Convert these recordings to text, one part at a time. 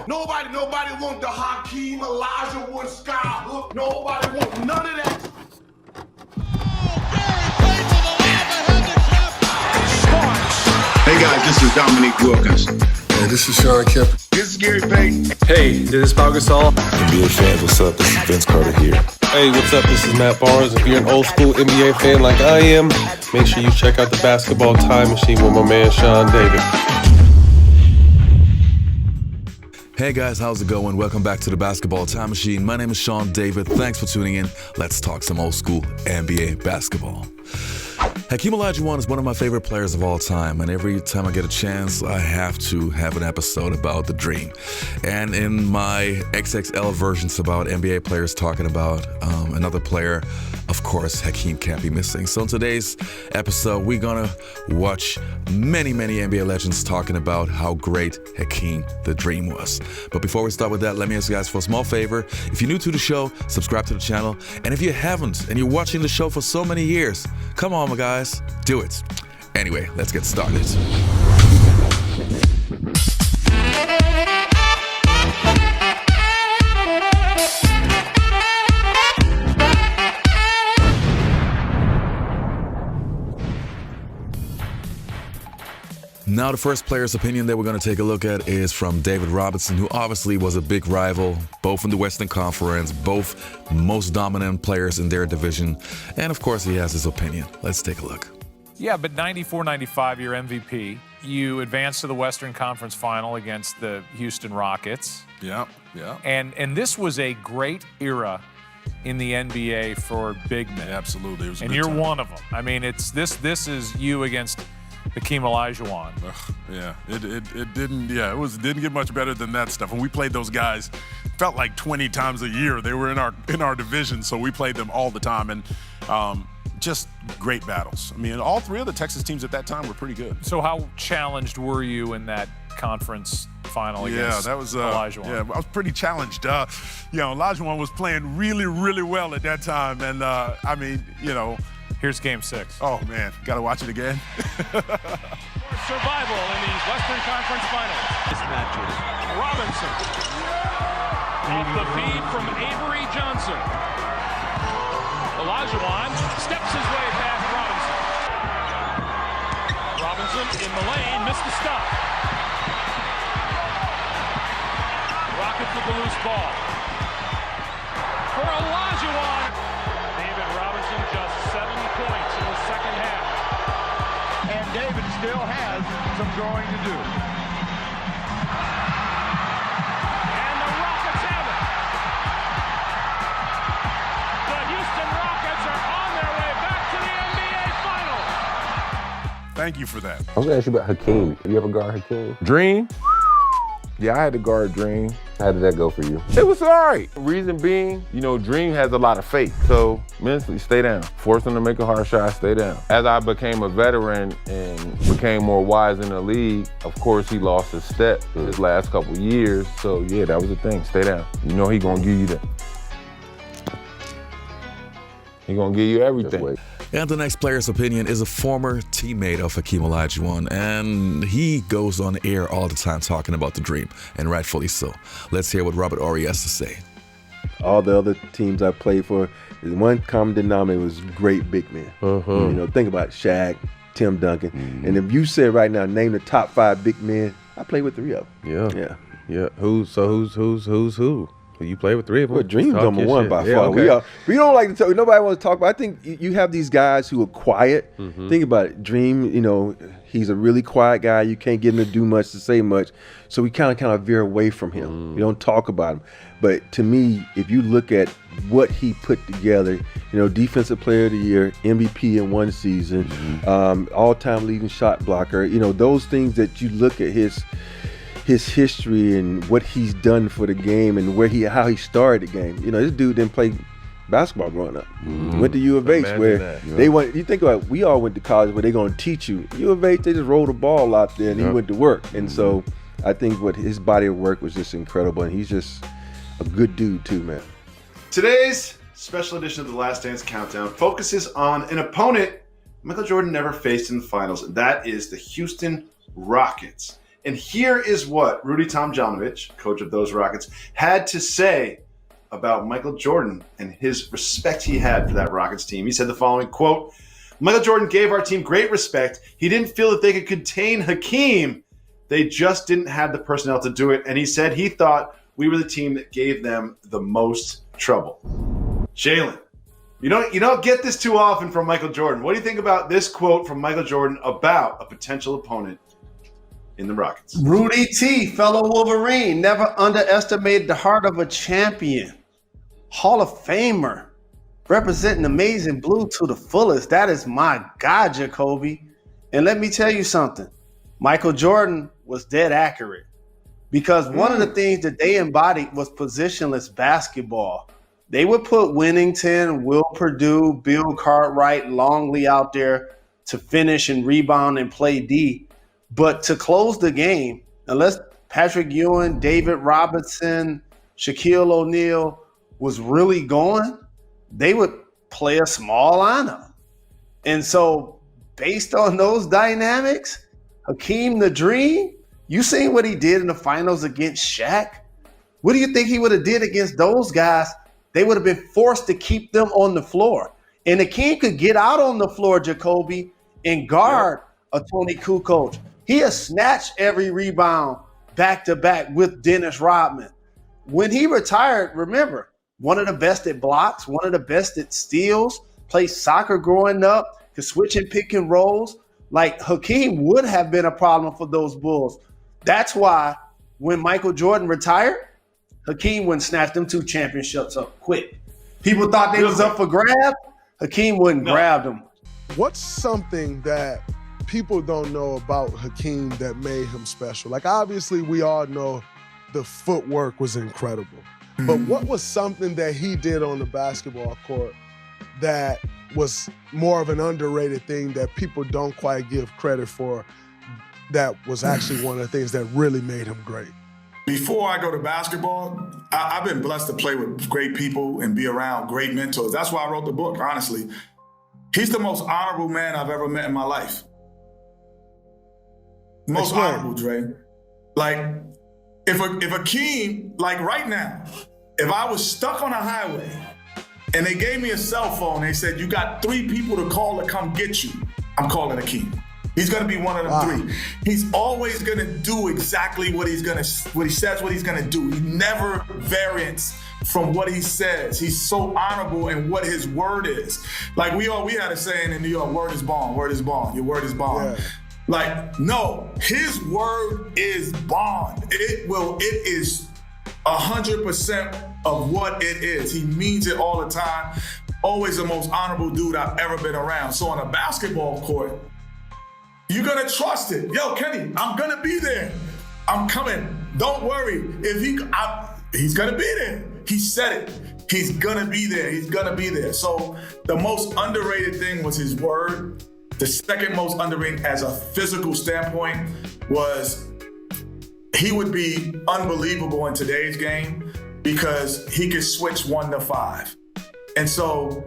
Nobody want the Hakeem Olajuwon skyhook. Nobody want none of that. Hey guys, this is Dominique Wilkins. Hey, this is Sean Kemp. This is Gary Payton. Hey, this is Pau Gasol. NBA fans, what's up? This is Vince Carter here. Hey, what's up? This is Matt Barnes. If you're an old school NBA fan like I am, make sure you check out the Basketball Time Machine with my man Sean David. Hey guys, how's it going? Welcome back to the Basketball Time Machine. My name is Sean David. Thanks for tuning in. Let's talk some old school NBA basketball. Hakeem Olajuwon is one of my favorite players of all time, and every time I get a chance, I have to have an episode about the Dream. And in my XXL versions about NBA players talking about another player, of course, Hakeem can't be missing. So in today's episode, we're gonna watch many NBA legends talking about how great Hakeem the Dream was. But before we start with that, let me ask you guys for a small favor. If you're new to the show, subscribe to the channel. And if you haven't, and you're watching the show for so many years, come on, my guys, do it. Anyway, let's get started. Now, the first player's opinion that we're going to take a look at is from David Robinson, who obviously was a big rival, both in the Western Conference, both most dominant players in their division. And of course, he has his opinion. Let's take a look. Yeah, but 94-95, you're MVP. You advanced to the Western Conference Final against the Houston Rockets. Yeah. And this was a great era in the NBA for big men. Yeah, absolutely. It was a and good you're time. one of them. I mean, this is you against Hakeem Olajuwon. It didn't get much better than that stuff. When we played those guys, felt like 20 times a year. They were in our division, so we played them all the time, and just great battles. I mean, all three of the Texas teams at that time were pretty good. So how challenged were you in that conference final against Olajuwon? Yeah, I was pretty challenged. Olajuwon was playing really well at that time, and I mean, Here's Game 6. Oh, man. Got to watch it again. Survival in these Western Conference Finals. Mismatches. Robinson. Off the feed from Avery Johnson. Olajuwon steps his way past Robinson. Robinson in the lane, missed the stop. Rockets with the loose ball. For Olajuwon. David Robinson just 7 points in the second half. And David still has some growing to do. And the Rockets have it. The Houston Rockets are on their way back to the NBA Finals. Thank you for that. I was going to ask you about Hakeem. Have you ever guard Hakeem? Dream? Yeah, I had to guard Dream. How did that go for you? It was all right. Reason being, Dream has a lot of faith. So mentally, stay down. Force him to make a hard shot, stay down. As I became a veteran and became more wise in the league, of course, he lost his step in his last couple years. So yeah, that was the thing, stay down. He gonna give you that. He gonna give you everything. And the next player's opinion is a former teammate of Hakeem Olajuwon, and he goes on air all the time talking about the Dream, and rightfully so. Let's hear what Robert Horry has to say. All the other teams I played for, the one common denominator was great big men. Think about Shaq, Tim Duncan, and if you said right now, name the top 5 big men, I played with 3 of them. Yeah. Who's who? You play with 3 of them. Well, Dream's number 1 by far. Okay. We don't like to talk. Nobody wants to talk about. I think you have these guys who are quiet. Think about it. Dream, he's a really quiet guy. You can't get him to do much, to say much. So we kind of veer away from him. We don't talk about him. But to me, if you look at what he put together, Defensive Player of the Year, MVP in one season, all-time leading shot blocker, those things that you look at his history and what he's done for the game and how he started the game. This dude didn't play basketball growing up. Went to U of H where they went. You think about it, we all went to college where they're going to teach you. U of H, they just rolled the ball out there and he went to work. And so I think what his body of work was just incredible, and he's just a good dude too, man. Today's special edition of the Last Dance Countdown focuses on an opponent Michael Jordan never faced in the finals, and that is the Houston Rockets. And here is what Rudy Tomjanovich, coach of those Rockets, had to say about Michael Jordan and his respect he had for that Rockets team. He said the following, quote, Michael Jordan gave our team great respect. He didn't feel that they could contain Hakeem. They just didn't have the personnel to do it. And he said he thought we were the team that gave them the most trouble. Jalen, you don't get this too often from Michael Jordan. What do you think about this quote from Michael Jordan about a potential opponent in the Rockets? Rudy T, fellow Wolverine, never underestimated the heart of a champion. Hall of Famer, representing amazing blue to the fullest. That is my guy, Jacoby. And let me tell you something. Michael Jordan was dead accurate because one of the things that they embodied was positionless basketball. They would put Winnington, Will Perdue, Bill Cartwright, Longley out there to finish and rebound and play D. But to close the game, unless Patrick Ewing, David Robinson, Shaquille O'Neal was really going, they would play a small lineup. And so based on those dynamics, Hakeem the Dream, you seen what he did in the finals against Shaq? What do you think he would have did against those guys? They would have been forced to keep them on the floor. And Hakeem could get out on the floor, Jacoby, and guard a Tony Kukoc. He has snatched every rebound back-to-back with Dennis Rodman. When he retired, remember, one of the best at blocks, one of the best at steals, played soccer growing up, could switch and pick and rolls. Like, Hakeem would have been a problem for those Bulls. That's why when Michael Jordan retired, Hakeem wouldn't snatch them 2 championships up quick. People thought they was up for grabs. Hakeem wouldn't grab them. What's something that people don't know about Hakeem that made him special? Like, obviously, we all know the footwork was incredible. But what was something that he did on the basketball court that was more of an underrated thing that people don't quite give credit for, that was actually one of the things that really made him great? Before I go to basketball, I've been blessed to play with great people and be around great mentors. That's why I wrote the book, honestly. He's the most honorable man I've ever met in my life. Most honorable, Dre. Like, if Hakeem, like right now, if I was stuck on a highway and they gave me a cell phone, they said, you got 3 people to call to come get you, I'm calling Hakeem. He's gonna be one of them 3. He's always gonna do exactly what he says what he's gonna do. He never variants from what he says. He's so honorable in what his word is. Like we had a saying in New York, word is bond, word is bond, your word is bond. Yeah. Like, no, his word is bond. It is 100% of what it is. He means it all the time. Always the most honorable dude I've ever been around. So on a basketball court, you're gonna trust it. Yo, Kenny, I'm gonna be there. I'm coming. Don't worry. He's gonna be there. He said it. He's gonna be there. He's gonna be there. So the most underrated thing was his word. The second most underrated as a physical standpoint was he would be unbelievable in today's game because he could switch 1 to 5. And so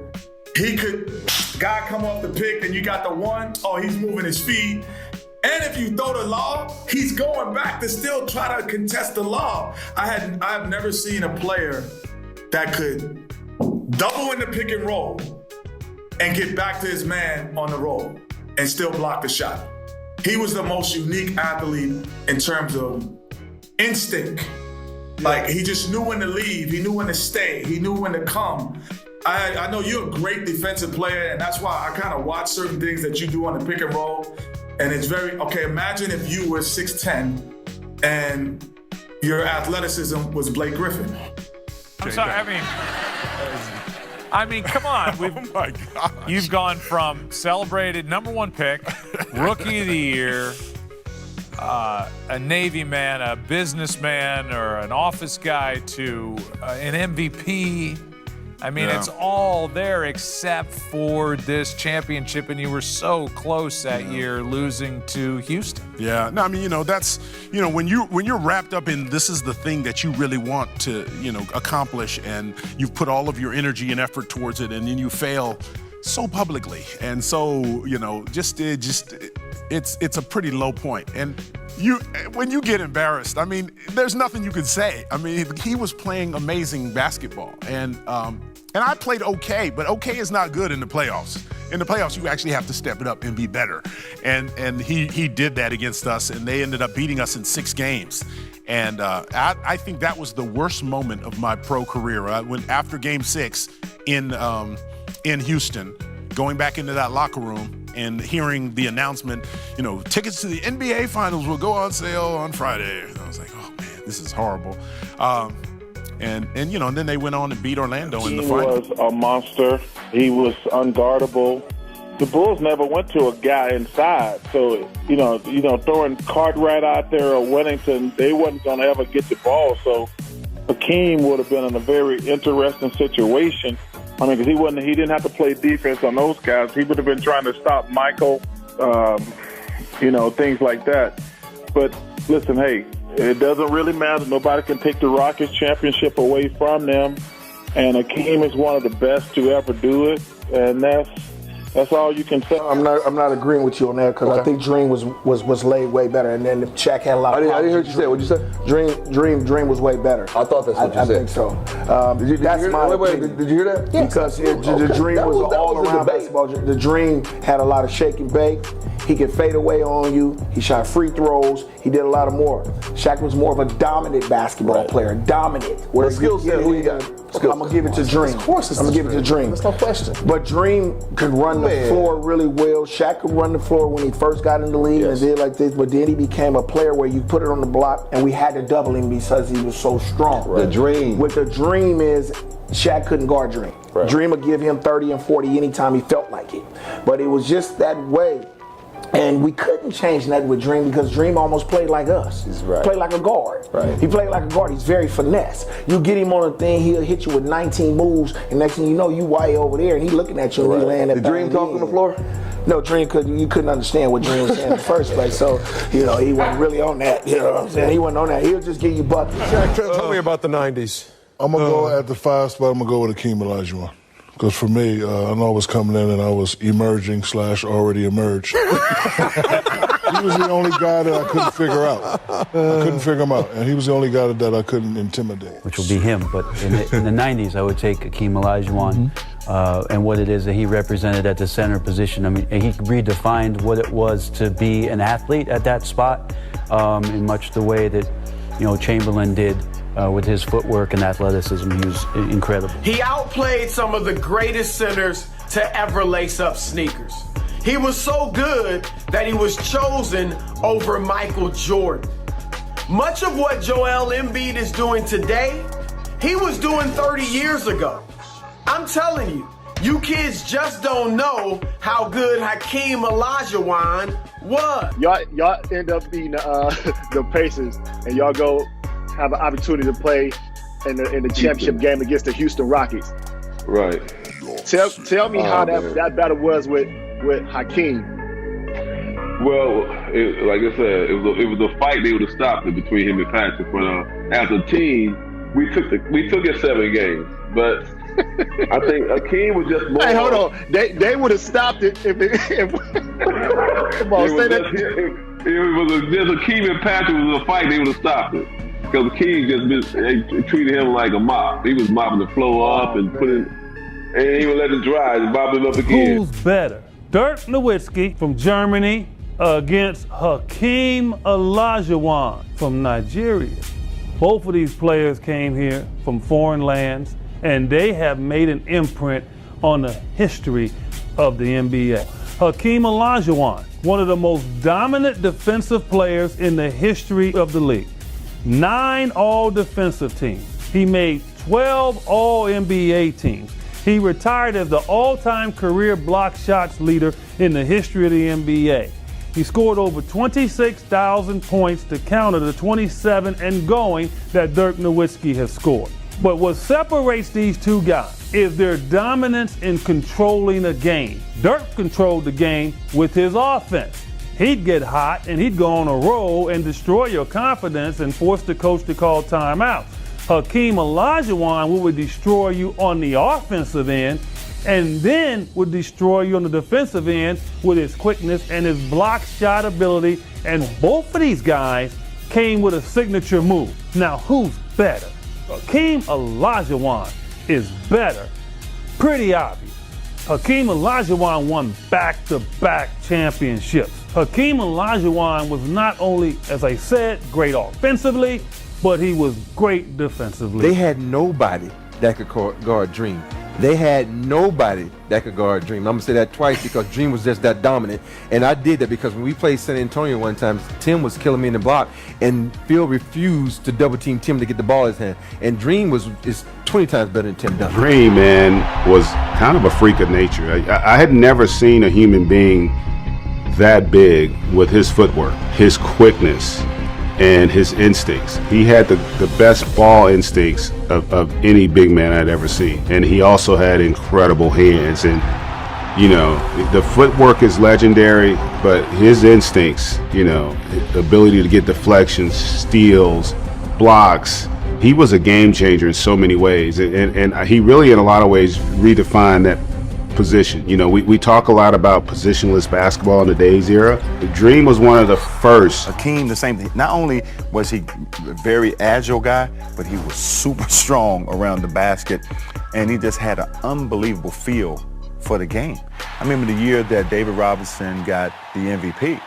guy come off the pick and you got the 1, oh, he's moving his feet. And if you throw the lob, he's going back to still try to contest the lob. I've never seen a player that could double in the pick and roll and get back to his man on the roll and still block the shot. He was the most unique athlete in terms of instinct. Like, he just knew when to leave, he knew when to stay, he knew when to come. I know you're a great defensive player, and that's why I kind of watch certain things that you do on the pick and roll. And it's okay, imagine if you were 6'10", and your athleticism was Blake Griffin. I'm sorry, I mean, come on. Oh my gosh. You've gone from celebrated #1 pick, rookie of the year, a Navy man, a businessman, or an office guy to an MVP. I mean, it's all there except for this championship, and you were so close that year losing to Houston. Yeah, no, I mean, that's, when you're wrapped up in this is the thing that you really want to, accomplish, and you've put all of your energy and effort towards it, and then you fail so publicly, and so it's a pretty low point. And when you get embarrassed, I mean, there's nothing you can say. I mean, he was playing amazing basketball, and I played okay, but okay is not good in the playoffs. In the playoffs, you actually have to step it up and be better. And he did that against us, and they ended up beating us in 6 games. And I think that was the worst moment of my pro career. When after Game 6 in Houston, going back into that locker room and hearing the announcement, tickets to the NBA Finals will go on sale on Friday. And I was like, oh man, this is horrible. And then they went on and beat Orlando in the final. He was a monster. He was unguardable. The Bulls never went to a guy inside. So, throwing Cartwright out there or Wellington, they wasn't going to ever get the ball. So Hakeem would have been in a very interesting situation. I mean, because he didn't have to play defense on those guys. He would have been trying to stop Michael, things like that. But listen, hey, it doesn't really matter. Nobody can take the Rockets championship away from them. And Hakeem is one of the best to ever do it. And that's all you can say. I'm not agreeing with you on that because I think Dream was laid way better, and then Shaq had a lot. I didn't hear what you said. What'd you say? Dream was way better. I thought that's what you said. I think so. Did you hear that? Yes, because the Dream was all around basketball. The Dream had a lot of shake and bake. He could fade away on you. He shot free throws. He did a lot of more. Shaq was more of a dominant basketball player. Dominant. What skill set? Who you got? I'm gonna give it to Dream. Of course, I'm gonna give it to Dream. That's no question. But Dream could run the floor really well. Shaq could run the floor when he first got in the league and did like this. But then he became a player where you put it on the block, and we had to double him because he was so strong. Right. The Dream. What the Dream is, Shaq couldn't guard Dream. Right. Dream would give him 30 and 40 anytime he felt like it. But it was just that way. And we couldn't change that with Dream because Dream almost played like us. Right. Played like a guard. Right. He played like a guard. He's very finesse. You get him on a thing, he'll hit you with 19 moves, and next thing you know, you way over there, and he looking at you and he laying that. Did Dream talk on the floor? No, Dream you couldn't understand what Dream was saying in the first place. So, he wasn't really on that. You know what I'm saying? He wasn't on that. He'll just give you buckets. Tell me about the 90s. I'm going to go at the 5 spot. I'm going to go with Hakeem Olajuwon. Because for me, I know I was coming in and I was emerging / already emerged. He was the only guy that I couldn't figure out. I couldn't figure him out. And he was the only guy that I couldn't intimidate. Which will be him. But in the 90s, I would take Hakeem Olajuwon and what it is that he represented at the center position. I mean, he redefined what it was to be an athlete at that spot in much the way that, Chamberlain did. With his footwork and athleticism, he was incredible. He outplayed some of the greatest centers to ever lace up sneakers. He was so good that he was chosen over Michael Jordan. Much of what Joel Embiid is doing today, he was doing 30 years ago. I'm telling you, you kids just don't know how good Hakeem Olajuwon was. Y'all end up beating the Pacers, and y'all go have an opportunity to play in the championship game against the Houston Rockets. Right. Tell me how that battle was with Hakeem. Well, like I said, it was a fight. They would have stopped it between him and Patrick. But as a team, we took it 7 games. But I think Hakeem was just more. Hey, hold on. They would have stopped it if come on, say that. If it was just Hakeem and Patrick was a fight, they would have stopped it. Because Hakeem treated him like a mop. He was mopping the floor up and he would let it dry and mop it up again. Who's better? Dirk Nowitzki from Germany against Hakeem Olajuwon from Nigeria. Both of these players came here from foreign lands, and they have made an imprint on the history of the NBA. Hakeem Olajuwon, one of the most dominant defensive players in the history of the league. 9 all-defensive teams. He made 12 all-NBA teams. He retired as the all-time career block shots leader in the history of the NBA. He scored over 26,000 points to counter the 27 and going that Dirk Nowitzki has scored. But what separates these two guys is their dominance in controlling a game. Dirk controlled the game with his offense. He'd get hot and he'd go on a roll and destroy your confidence and force the coach to call timeout. Hakeem Olajuwon would destroy you on the offensive end and then would destroy you on the defensive end with his quickness and his block shot ability. And both of these guys came with a signature move. Now, who's better? Hakeem Olajuwon is better. Pretty obvious. Hakeem Olajuwon won back-to-back championships. Hakeem Olajuwon was not only, as I said, great offensively, but he was great defensively. They had nobody that could guard Dream. They had nobody that could guard Dream. I'm gonna say that twice because Dream was just that dominant. And I did that because when we played San Antonio one time, Tim was killing me in the block, and Phil refused to double team Tim to get the ball in his hand. And Dream is 20 times better than Tim Duncan. Dream, man, was kind of a freak of nature. I had never seen a human being that big with his footwork, his quickness, and his instincts. He had the best ball instincts of any big man I'd ever seen. And he also had incredible hands. And, you know, the footwork is legendary, but his instincts, you know, the ability to get deflections, steals, blocks, he was a game changer in so many ways. And he really, in a lot of ways, redefined that position. You know, we talk a lot about positionless basketball in the Days era. The Dream was one of the first. Hakeem, the same thing. Not only was he a very agile guy, but he was super strong around the basket, and he just had an unbelievable feel for the game. I remember the year that David Robinson got the MVP.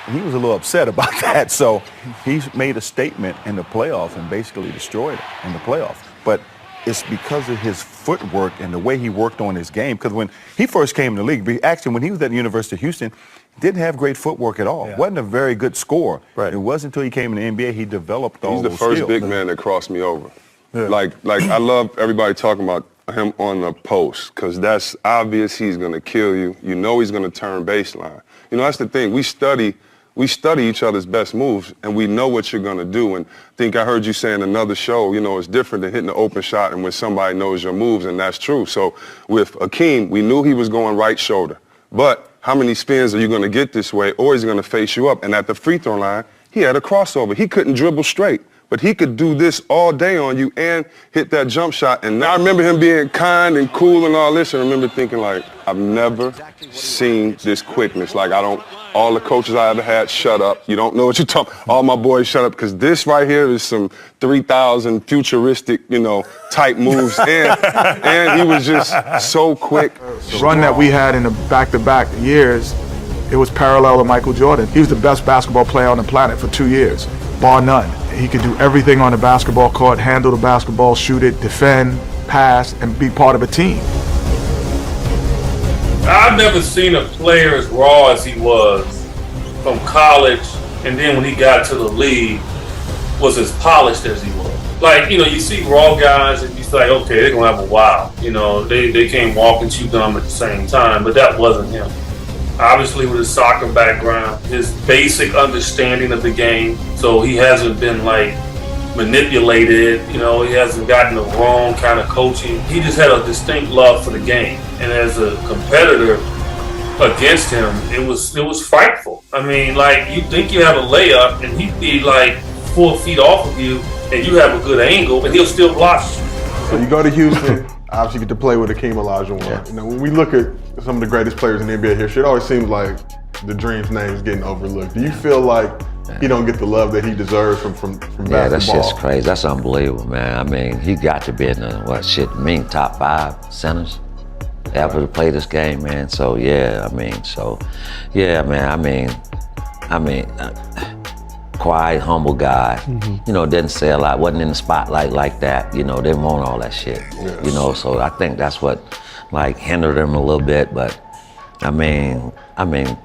He was a little upset about that, so he made a statement in the playoffs and basically destroyed it in the playoffs. But it's because of his footwork and the way he worked on his game. Because when he first came in the league, actually when he was at the University of Houston, didn't have great footwork at all. Wasn't a very good scorer. Right. It wasn't until he came in the NBA he developed all those skills. He's the first big man that crossed me over. Yeah. Like I love everybody talking about him on the post because that's obvious he's going to kill you. You know he's going to turn baseline. You know, that's the thing. We study each other's best moves, and we know what you're going to do. And I think I heard you say in another show, you know, it's different than hitting an open shot and when somebody knows your moves, and that's true. So with Hakeem, we knew he was going right shoulder. But how many spins are you going to get this way, or is he going to face you up? And at the free throw line, he had a crossover. He couldn't dribble straight, but he could do this all day on you and hit that jump shot. And I remember him being kind and cool and all this, and I remember thinking, like, I've never seen this quickness. Like, all the coaches I ever had, shut up. You don't know what you're talking. All my boys, shut up, because this right here is some 3,000 futuristic, you know, type moves. And he was just so quick. The run that we had in the back-to-back years, it was parallel to Michael Jordan. He was the best basketball player on the planet for 2 years, bar none. He could do everything on the basketball court, handle the basketball, shoot it, defend, pass, and be part of a team. I've never seen a player as raw as he was from college, and then when he got to the league, was as polished as he was. Like, you know, you see raw guys and you say, okay, they're going to have a wow. You know, they can't walk and chew gum at the same time, but that wasn't him. Obviously, with his soccer background, his basic understanding of the game, so he hasn't been, like, manipulated, you know, he hasn't gotten the wrong kind of coaching. He just had a distinct love for the game. And as a competitor against him, it was frightful. I mean, like, you think you have a layup and he'd be like 4 feet off of you and you have a good angle and he'll still block you. So you go to Houston, obviously you get to play with Hakeem Olajuwon. Yeah. You know, when we look at some of the greatest players in the NBA history, it always seems like the Dream's name is getting overlooked. Do you feel like he don't get the love that he deserves from basketball? Yeah, that's just crazy. That's unbelievable, man. I mean, he got to be in the, top 5 centers ever to play this game, man. So, yeah, quiet, humble guy. Mm-hmm. You know, didn't say a lot, wasn't in the spotlight like that. You know, didn't want all that shit. Yes. You know, so I think that's what, like, hindered him a little bit. But, I mean,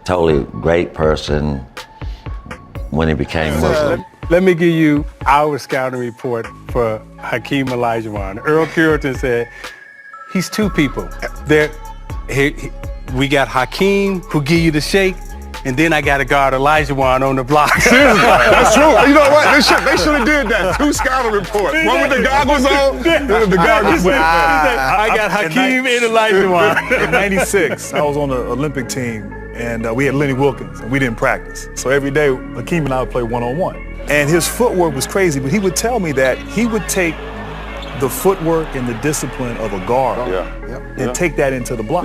totally great person when he became Muslim. Let me give you our scouting report for Hakeem Olajuwon. Earl Puritan said, he's 2 people. We got Hakeem, who give you the shake, and then I got to guard Olajuwon on the block. Seriously, that's true. You know what? They should have did that. 2 scouting reports. One with the goggles on, the goggles. I got Hakeem and Olajuwon. In '96, I was on the Olympic team, and we had Lenny Wilkins, and we didn't practice. So every day, Hakeem and I would play one-on-one. And his footwork was crazy, but he would tell me that he would take the footwork and the discipline of a guard and take that into the block.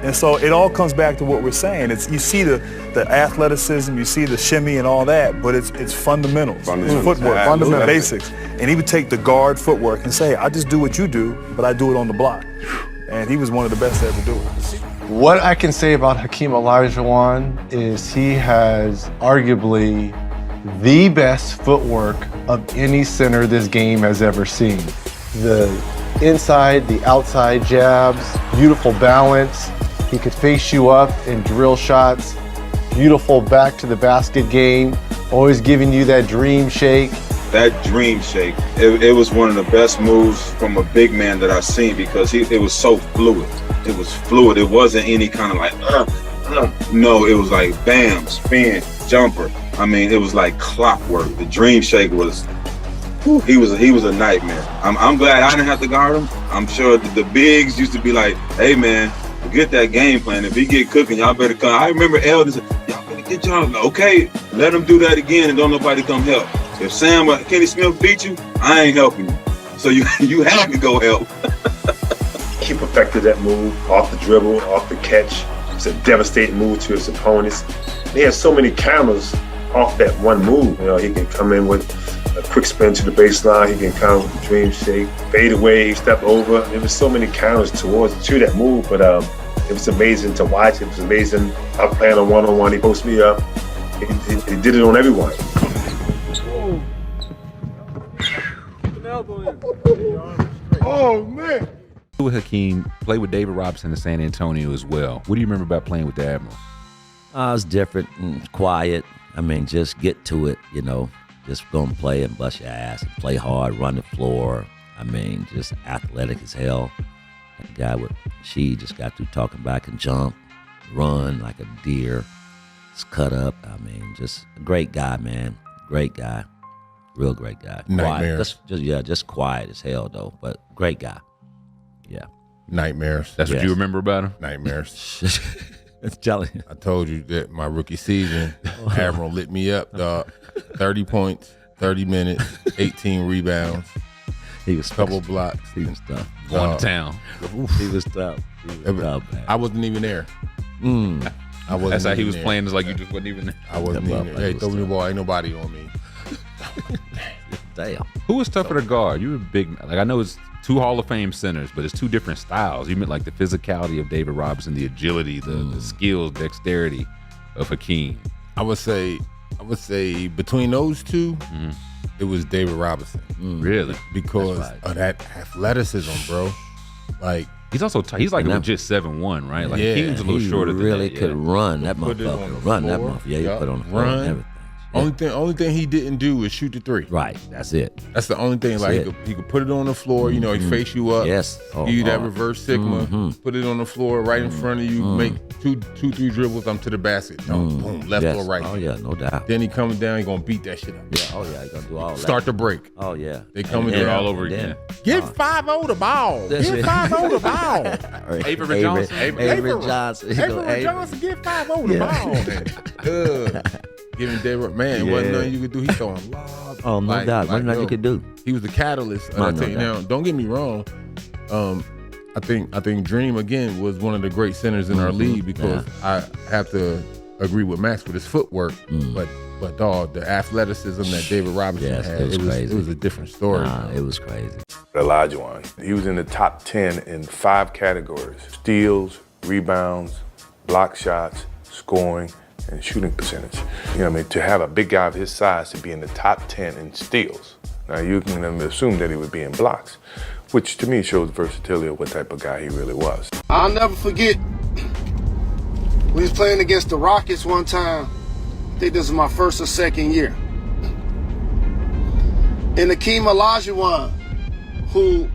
And so it all comes back to what we're saying. You see the athleticism, you see the shimmy and all that, but it's fundamentals. It's footwork, fundamental basics. And he would take the guard footwork and say, I just do what you do, but I do it on the block. And he was one of the best to ever do it. What I can say about Hakeem Olajuwon is he has arguably the best footwork of any center this game has ever seen. The inside, the outside jabs, beautiful balance. He could face you up and drill shots. Beautiful back to the basket game. Always giving you that dream shake. That dream shake, it was one of the best moves from a big man that I've seen because it was so fluid. It was fluid. It wasn't any kind of like, no, it was like bam, spin, jumper. I mean, it was like clockwork. The dream shake was, he was a nightmare. I'm glad I didn't have to guard him. I'm sure the bigs used to be like, hey man, forget that game plan. If he get cooking, y'all better come. I remember Elders, y'all better get y'all, okay, let him do that again and don't nobody come help. If Sam or Kenny Smith beat you, I ain't helping you. So you have to go help. He perfected that move off the dribble, off the catch. It's a devastating move to his opponents. He has so many counters off that one move. You know, he can come in with a quick spin to the baseline. He can come with a dream shake, fade away, step over. There was so many counters to that move, but it was amazing to watch. It was amazing. I'm playing a one-on-one. He posts me up. He did it on everyone. Oh, man. With Hakeem, played with David Robinson in San Antonio as well. What do you remember about playing with the Admiral? It was different and quiet. I mean, just get to it, you know. Just go and play and bust your ass and play hard, run the floor. I mean, just athletic as hell. That guy just got through talking back and jump, run like a deer. Just cut up. I mean, just a great guy, man. Great guy. Real great guy. Nightmares. Just quiet as hell, though, but great guy. Yeah. Nightmares. That's what you remember about him? Nightmares. It's telling you. I told you that my rookie season, Admiral lit me up, dog. 30 points, 30 minutes, 18 rebounds. He was couple blocks. He was tough. Going to town. He was tough. He was tough, man. I wasn't even there. I wasn't. That's how he was there. playing. It's like you just wasn't even there. I wasn't even there. Hey, throw me the ball. Ain't nobody on me. Damn. Who was tougher to guard? You were big. Like I know it's two Hall of Fame centers, but it's two different styles. You meant like the physicality of David Robinson, the agility, the skills, dexterity of Hakeem. I would say between those two, it was David Robinson. Really? Because of that athleticism, bro. Like he's also he's like a legit 7'1", right? Like Hakeem's a little shorter than really that. could run that motherfucker. Run that motherfucker. Yeah, you put on the floor and everything. Only thing he didn't do is shoot the three. Right, that's it. That's the only thing. Like he could put it on the floor. You know, he face you up. Yes. Give you that reverse sigma. Put it on the floor right in front of you. Make two, three dribbles. I'm to the basket. Boom, left or right. Oh yeah, no doubt. Then he coming down. He gonna beat that shit up. Yeah. Oh yeah, he gonna do all that. Start the break. Oh yeah. They coming down all over again. Give 5-0 the ball. Give 5-0 the ball. Avery Johnson. Avery Johnson. Avery Johnson. Give 5-0 the ball. Giving David, man, wasn't nothing you could do. He throwing lobs. Oh, no doubt. Wasn't nothing you could do. He was the catalyst of that team. Now, don't get me wrong. I think Dream again was one of the great centers in our league because I have to agree with Max with his footwork, but dog, the athleticism that David Robinson had, it was a different story. It was crazy. Olajuwon, he was in the top 10 in 5 categories: steals, rebounds, block shots, scoring, and shooting percentage. You know what I mean? To have a big guy of his size to be in the top 10 in steals. Now you can assume that he would be in blocks, which to me shows the versatility of what type of guy he really was. I'll never forget, we was playing against the Rockets one time. I think this was my first or second year. And Hakeem Olajuwon, who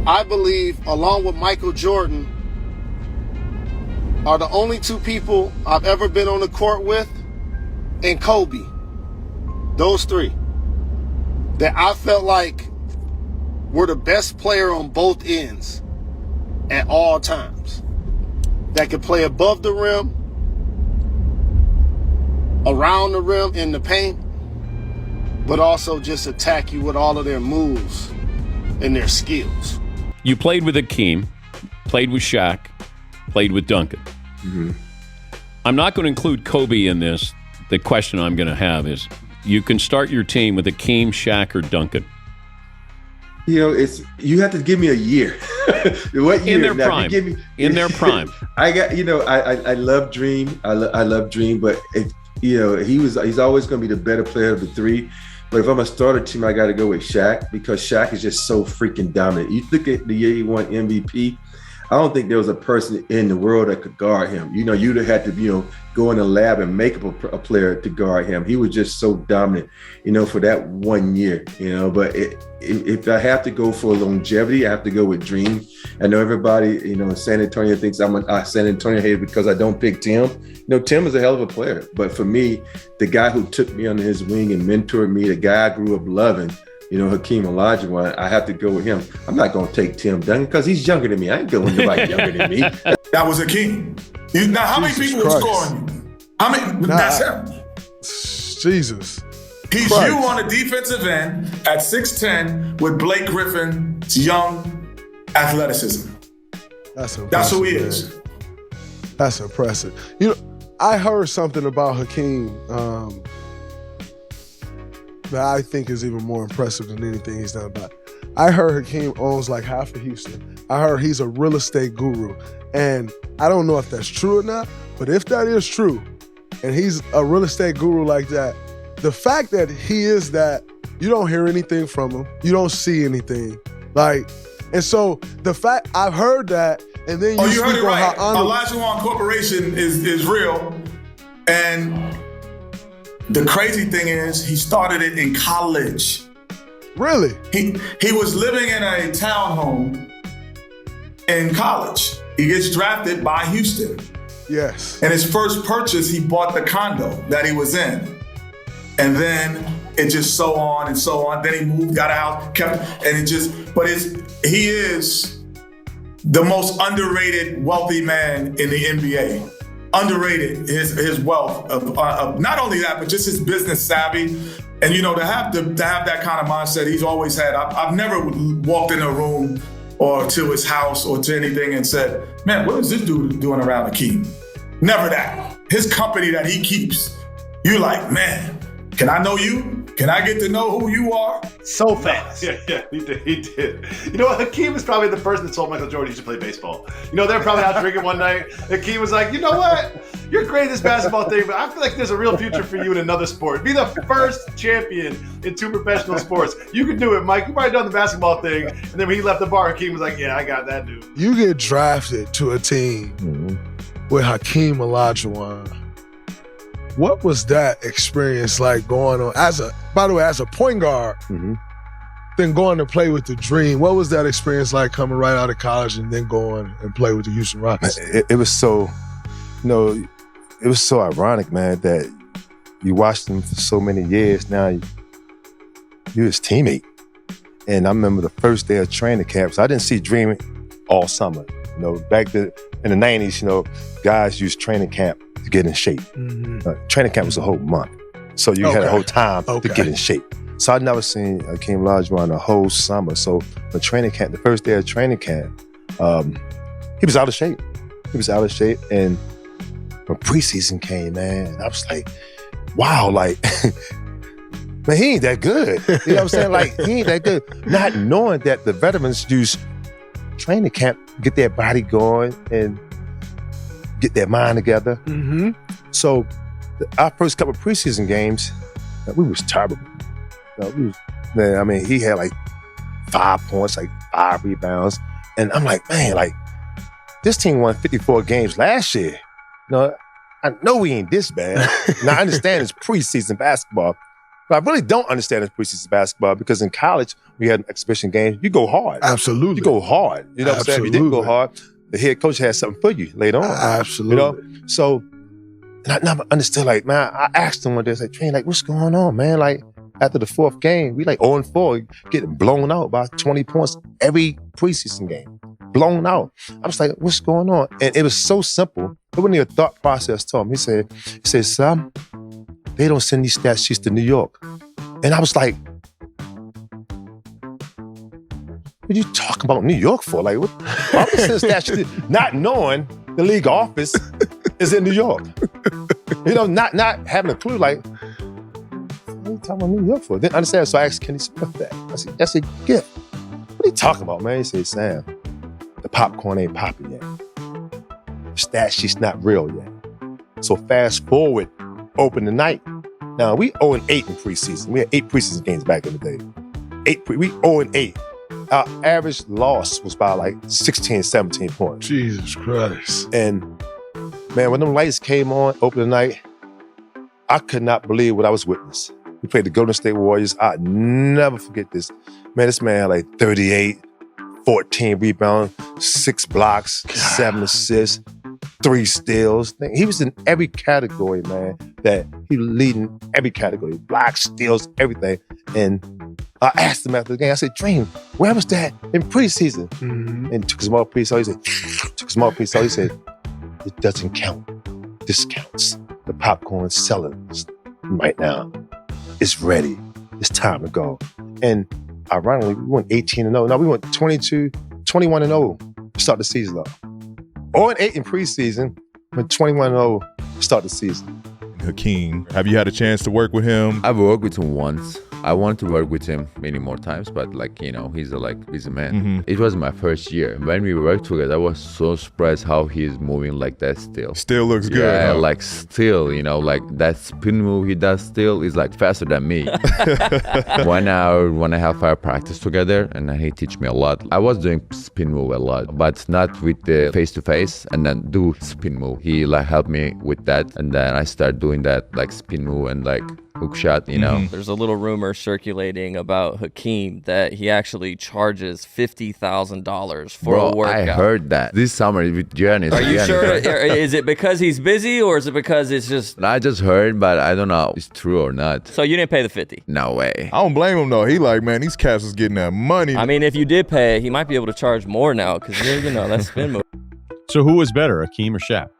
I believe, along with Michael Jordan, are the only 2 people I've ever been on the court with, and Kobe. Those 3 that I felt like were the best player on both ends at all times. That could play above the rim, around the rim, in the paint, but also just attack you with all of their moves and their skills. You played with Hakeem, played with Shaq, played with Duncan. Mm-hmm. I'm not going to include Kobe in this. The question I'm going to have is, you can start your team with Hakeem, Shaq, or Duncan. You know, you have to give me a year. What year? In their Now, prime. give me, In their prime. I got, you know, I love Dream. I love Dream, but you know, he's always going to be the better player of the three. But if I'm a starter team, I got to go with Shaq because Shaq is just so freaking dominant. You look at the year he won MVP. I don't think there was a person in the world that could guard him. You know, you'd have had to, you know, go in the lab and make up a player to guard him. He was just so dominant, you know, for that 1 year, you know. But if I have to go for longevity, I have to go with Dream. I know everybody, you know, in San Antonio thinks I'm a San Antonio hater because I don't pick Tim. You know, Tim is a hell of a player. But for me, the guy who took me under his wing and mentored me, the guy I grew up loving, you know, Hakeem Olajuwon, I have to go with him. I'm not going to take Tim Duncan because he's younger than me. I ain't going with nobody younger than me. That was Hakeem. Now, how many people were scoring you? How many? That's him. Jesus. He's Christ. you on the defensive end at 6'10" with Blake Griffin's young athleticism. That's who he is. Man. That's impressive. You know, I heard something about Hakeem that I think is even more impressive than anything he's done about it. I heard Hakeem owns like half of Houston. I heard he's a real estate guru. And I don't know if that's true or not, but if that is true, and he's a real estate guru like that, the fact that he is that, you don't hear anything from him, you don't see anything. Like, and so the fact, I've heard that, and then you heard speak it on right. how honorable. Olajuwon Corporation is real. And the crazy thing is, he started it in college. Really? He was living in a townhome in college. He gets drafted by Houston. Yes. And his first purchase, he bought the condo that he was in. And then it just so on and so on. Then he moved, got out, he is the most underrated wealthy man in the NBA. Underrated, his wealth of not only that, but just his business savvy. And you know, to have that kind of mindset he's always had. I've never walked in a room or to his house or to anything and said, man, what is this dude doing around Hakeem? Never that. His company that he keeps, you're like, man, can I know you? Can I get to know who you are? So fast. Yeah, he did. You know what? Hakeem is probably the person that told Michael Jordan he should play baseball. You know, they're probably out drinking one night. Hakeem was like, you know what? You're great at this basketball thing, but I feel like there's a real future for you in another sport. Be the first champion in 2 professional sports. You can do it, Mike. You might have done the basketball thing. And then when he left the bar, Hakeem was like, yeah, I got that dude. You get drafted to a team with Hakeem Olajuwon. What was that experience like going on as a point guard, then going to play with the Dream? What was that experience like coming right out of college and then going and play with the Houston Rockets? It was so, you know, it was so ironic, man, that you watched him for so many years. Now you're his teammate. And I remember the first day of training camp. So I didn't see Dream all summer. You know, back in the 90s, you know, guys used training camp to get in shape. Training camp was a whole month. So you had a whole time to get in shape. So I'd never seen Hakeem Olajuwon a whole summer. So the training camp, the first day of training camp, he was out of shape. And when preseason came, man, I was like, wow, like, man, he ain't that good. You know what I'm saying? Like, he ain't that good. Not knowing that the veterans use training camp to get their body going and get their mind together. So our first couple of preseason games, we was terrible. He had like 5 points, like 5 rebounds. And I'm like, man, like, this team won 54 games last year. You know, I know we ain't this bad. Now, I understand it's preseason basketball, but I really don't understand it's preseason basketball because in college, we had exhibition games. You go hard. Absolutely. You go hard. You know what I'm saying? If you didn't go hard, the head coach has something for you later on. Absolutely. You know? So, and I never understood, like, man, I asked him one day, I was like, Train, like, what's going on, man? Like, after the 4th game, we like 0-4, getting blown out by 20 points every preseason game. Blown out. I was like, what's going on? And it was so simple. It wasn't even a thought process to him. He said, son, they don't send these stat sheets to New York. And I was like, what are you talking about New York for? Like, what? Since that not knowing the league office is in New York. You know, not having a clue, like, what are you talking about New York for? Didn't understand, so I asked Kenny Smith that. I said, that's a gift. What are you talking about, man? He said, Sam, the popcorn ain't popping yet. The stat sheet's not real yet. So fast forward, open the night. Now, we 0-8 in preseason. We had 8 preseason games back in the day. We 0-8. Our average loss was by like 16, 17 points. Jesus Christ. And man, when them lights came on, open the night, I could not believe what I was witnessing. We played the Golden State Warriors. I'd never forget this. Man, this man had like 38, 14 rebounds, 6 blocks, 7 assists, 3 steals. He was in every category, man, that he was leading every category. Blocks, steals, everything. And I asked him after the game, I said, Dream, where was that in preseason? Mm-hmm. And took a small piece out. He said, it doesn't count. This counts. The popcorn is selling right now. It's ready. It's time to go. And ironically, we went 18-0. No, we went 21-0 to start the season off. 0-8 in preseason, went 21-0 to start the season. Hakeem, have you had a chance to work with him? I've worked with him once. I wanted to work with him many more times, but like, you know, he's a man. Mm-hmm. It was my first year. When we worked together, I was so surprised how he's moving like that still. Still looks good. Yeah, huh? like still, you know, like that spin move he does still is like faster than me. 1 hour, 1.5 hour practice together, and he teach me a lot. I was doing spin move a lot, but not with the face-to-face, and then do spin move. He like helped me with that, and then I started doing that like spin move and like hook shot, you know. There's a little rumor circulating about Hakeem that he actually charges $50,000 for a workout. I heard that this summer with Giannis. Are you sure? Is it because he's busy, or is it because it's just? I just heard, but I don't know if it's true or not. So you didn't pay the 50? No way. I don't blame him though. He like, man, these cats is getting that money. I mean, if you did pay, he might be able to charge more now because you know that's spin move. So who was better, Hakeem or Shaq?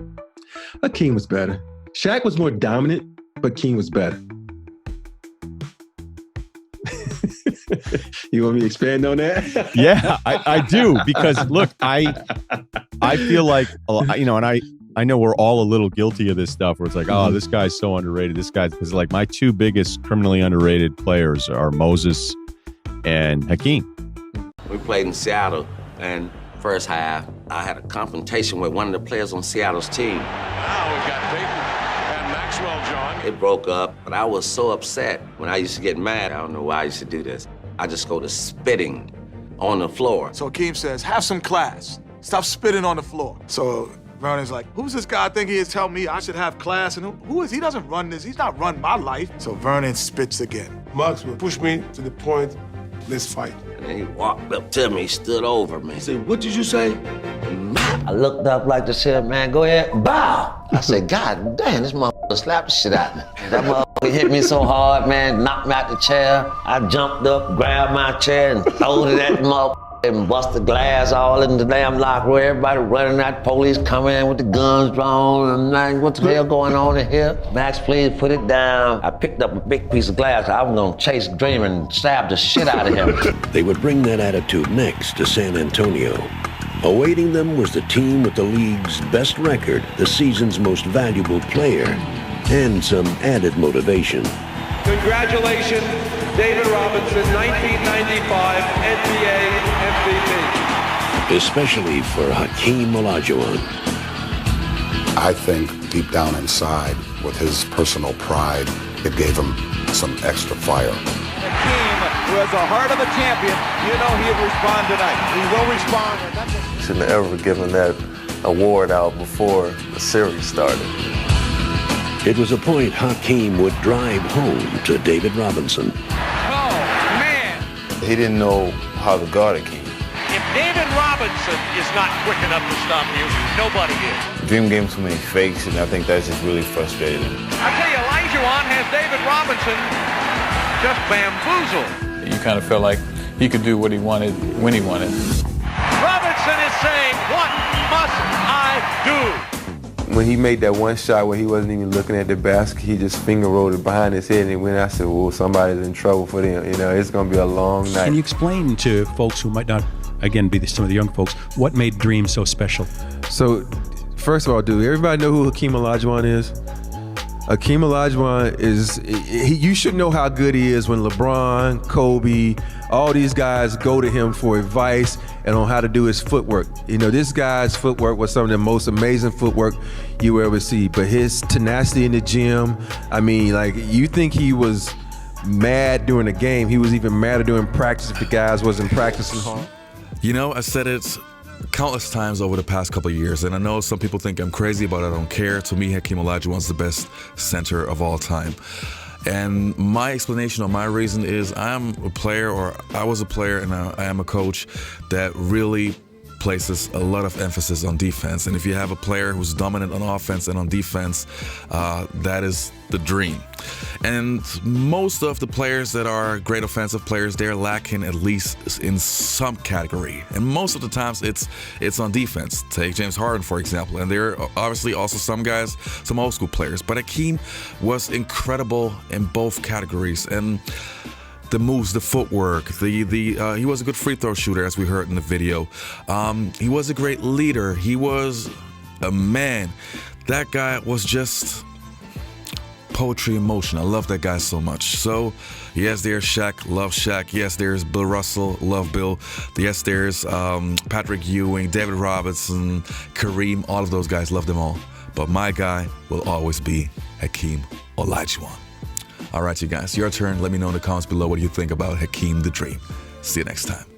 Hakeem was better. Shaq was more dominant, but Hakeem was better. You want me to expand on that? Yeah, I do, because look, I feel like, you know, and I know we're all a little guilty of this stuff where it's like, oh, this guy's so underrated. This guy's, because like my 2 biggest criminally underrated players are Moses and Hakeem. We played in Seattle, and first half, I had a confrontation with one of the players on Seattle's team. Now we've got Peyton and Maxwell, John. It broke up, but I was so upset when I used to get mad. I don't know why I used to do this. I just go to spitting on the floor. So Hakeem says, have some class. Stop spitting on the floor. So Vernon's like, who's this guy I think he is telling me I should have class? And who is he? Doesn't run this. He's not run my life. So Vernon spits again. Maxwell, push me to the point. Let's fight. And then he walked up to me, stood over me. He said, what did you say? I looked up like this here, man, go ahead, bow. I said, God damn, this motherfucker slapped the shit out of me. That motherfucker hit me so hard, man, knocked me out the chair. I jumped up, grabbed my chair, and threw it at the motherfucker and bust the glass all in the damn locker room. Everybody running out, police coming in with the guns drawn. I'm like, what the hell going on in here? Max, please put it down. I picked up a big piece of glass. I was gonna chase Dream and stab the shit out of him. They would bring that attitude next to San Antonio. Awaiting them was the team with the league's best record, the season's most valuable player, and some added motivation. Congratulations, David Robinson, 1995 NBA MVP. Especially for Hakeem Olajuwon. I think deep down inside, with his personal pride, it gave him some extra fire. Hakeem, who has the heart of a champion, you know he'll respond tonight. He will respond. Shouldn't have ever given that award out before the series started. It was a point Hakeem would drive home to David Robinson. Oh, man! He didn't know how to guard Hakeem. If David Robinson is not quick enough to stop you, nobody is. Dream gave him too many fakes, and I think that's just really frustrating. I tell you, Olajuwon has David Robinson just bamboozled. You kind of felt like he could do what he wanted when he wanted. Robinson is saying, what must I do? when he made that one shot where he wasn't even looking at the basket, he just finger rolled it behind his head, and when I said, well, somebody's in trouble for them. You know, it's going to be a long night. Can you explain to folks who might not, again, be some of the young folks, what made Dream so special? So, first of all, dude, everybody know who Hakeem Olajuwon is? Hakeem Olajuwon is, you should know how good he is when LeBron, Kobe, all these guys go to him for advice and on how to do his footwork. You know, this guy's footwork was some of the most amazing footwork you will ever see. But his tenacity in the gym, I mean, like, you think he was mad during the game. He was even madder during practice if the guys wasn't practicing hard. You know, I said it countless times over the past couple of years, and I know some people think I'm crazy, but I don't care. To me, Hakeem Olajuwon's the best center of all time. And my explanation or my reason is I'm a player, or I was a player, and I am a coach that really places a lot of emphasis on defense. And if you have a player who's dominant on offense and on defense, that is the dream. And most of the players that are great offensive players, they're lacking at least in some category. And most of the times it's on defense. Take James Harden, for example. And there are obviously also some guys, some old school players. But Hakeem was incredible in both categories. And the moves, the footwork, he was a good free throw shooter, as we heard in the video. He was a great leader. He was a man. That guy was just poetry in motion. I love that guy so much. So, yes, there's Shaq, love Shaq. Yes, there's Bill Russell, love Bill. Yes, there's Patrick Ewing, David Robinson, Kareem. All of those guys, love them all. But my guy will always be Hakeem Olajuwon. All right, you guys, your turn. Let me know in the comments below what you think about Hakeem the Dream. See you next time.